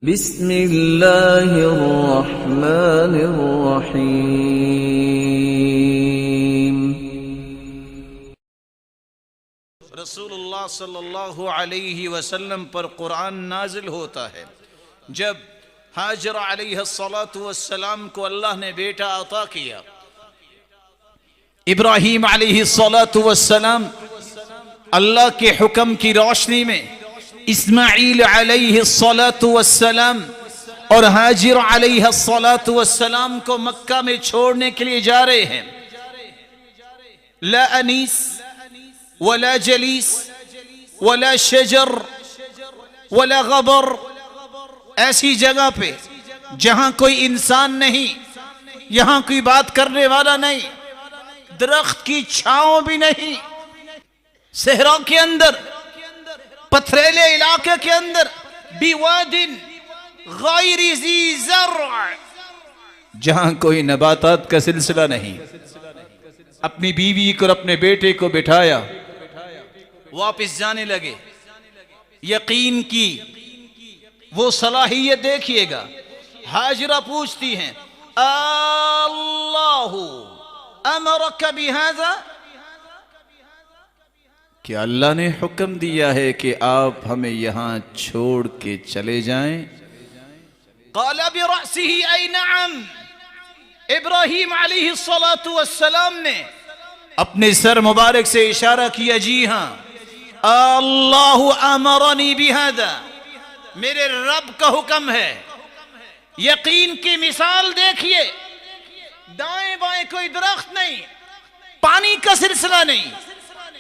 بسم اللہ الرحمن الرحیم۔ رسول اللہ صلی اللہ علیہ وسلم پر قرآن نازل ہوتا ہے جب ہاجر علیہ السلام کو اللہ نے بیٹا عطا کیا۔ ابراہیم علیہ السلام اللہ کے حکم کی روشنی میں اسماعیل علیہ السلام اور ہاجر علیہ السلام کو مکہ میں چھوڑنے کے لیے جا رہے ہیں۔ لا انیس ولا جلیس ولا شجر ولا غبر، ایسی جگہ پہ جہاں کوئی انسان نہیں، یہاں کوئی بات کرنے والا نہیں، درخت کی چھاؤں بھی نہیں، صحرا کے اندر، پتھریلے علاقے کے اندر، بواد غیر ذی زرع، جہاں کوئی نباتات کا سلسلہ نہیں۔ اپنی بیوی کو اور اپنے بیٹے کو بٹھایا، واپس جانے لگے۔ یقین کی وہ صلاحیت دیکھیے گا۔ ہاجرہ پوچھتی ہیں اللہ امرک بہذا، کیا اللہ نے حکم دیا ہے کہ آپ ہمیں یہاں چھوڑ کے چلے جائیں؟ قال برأسہ ای نعم، ابراہیم علیہ السلام نے اپنے سر مبارک سے اشارہ کیا، جی ہاں، اللہ امرنی بہذا، میرے رب کا حکم ہے۔ یقین کی مثال دیکھیے، دائیں بائیں کوئی درخت نہیں، پانی کا سلسلہ نہیں،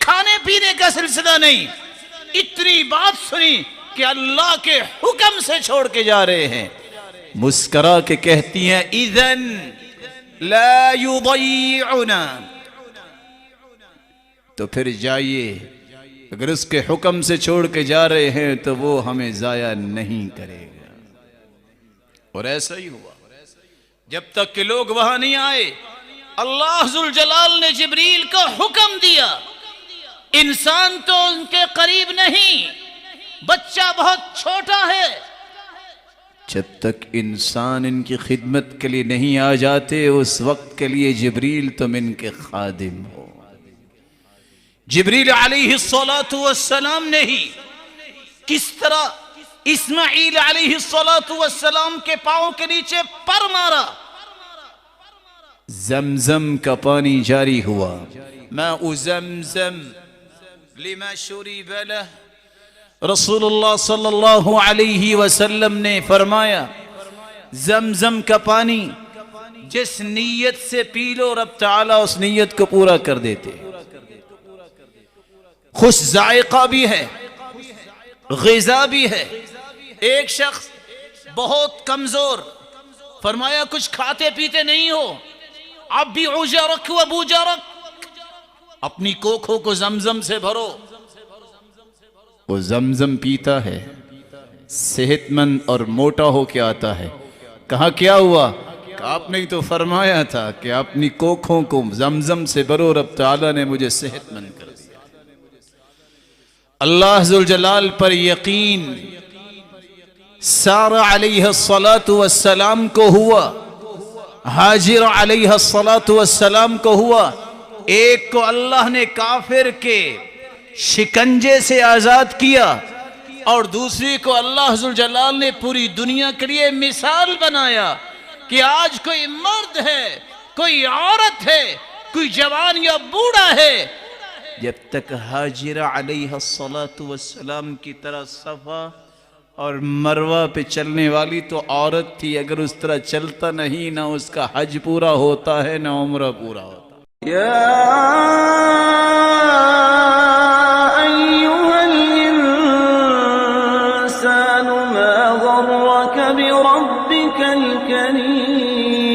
کھانے پینے کا سلسلہ نہیں، اتنی بات سنی کہ اللہ کے حکم سے چھوڑ کے جا رہے ہیں۔ مسکرا کے کہتی ہیں اذن لا یضیعنا، تو پھر جائیے، اگر اس کے حکم سے چھوڑ کے جا رہے ہیں تو وہ ہمیں ضائع نہیں کرے گا۔ اور ایسا ہی ہوا، جب تک کہ لوگ وہاں نہیں آئے، اللہ ذوالجلال نے جبریل کو حکم دیا، انسان تو ان کے قریب نہیں، بچہ بہت چھوٹا ہے، جب تک انسان ان کی خدمت کے لیے نہیں آ جاتے اس وقت کے لیے جبریل تم ان کے خادم ہو۔ جبریل علیہ السلام نے ہی کس طرح اسماعیل علیہ السلام کے پاؤں کے نیچے پر مارا، زمزم کا پانی جاری ہوا، ماء زمزم لما شرب له۔ رسول اللہ صلی اللہ علیہ وسلم نے فرمایا زمزم کا پانی جس نیت سے پی لو رب تعالیٰ اس نیت کو پورا کر دیتے، خوش ذائقہ بھی ہے، غذا بھی ہے۔ ایک شخص بہت کمزور، فرمایا کچھ کھاتے پیتے نہیں ہو، اب بھی عجرک و بوجرک، اپنی کوکھوں کو زمزم سے بھرو۔ وہ زمزم پیتا ہے، صحت مند اور موٹا ہو کے آتا ہے۔ کہا کیا ہوا؟ کہ آپ نے تو فرمایا تھا کہ اپنی کوکھوں کو زمزم سے بھرو، رب تعالیٰ نے مجھے صحت مند کر دیا۔ اللہ ذوالجلال پر یقین سارہ علیہ السلام کو ہوا، ہاجر علیہ السلام کو ہوا۔ ایک کو اللہ نے کافر کے شکنجے سے آزاد کیا، اور دوسری کو اللہ ذوالجلال نے پوری دنیا کے لیے مثال بنایا کہ آج کوئی مرد ہے، کوئی عورت ہے، کوئی جوان یا بوڑھا ہے، جب تک ہاجر علیہ السلام کی طرح صفا اور مروہ پہ چلنے والی تو عورت تھی، اگر اس طرح چلتا نہیں نہ اس کا حج پورا ہوتا ہے نہ عمرہ پورا ہوتا۔ یا ایھا الانسان ما غرک بربک الکریم۔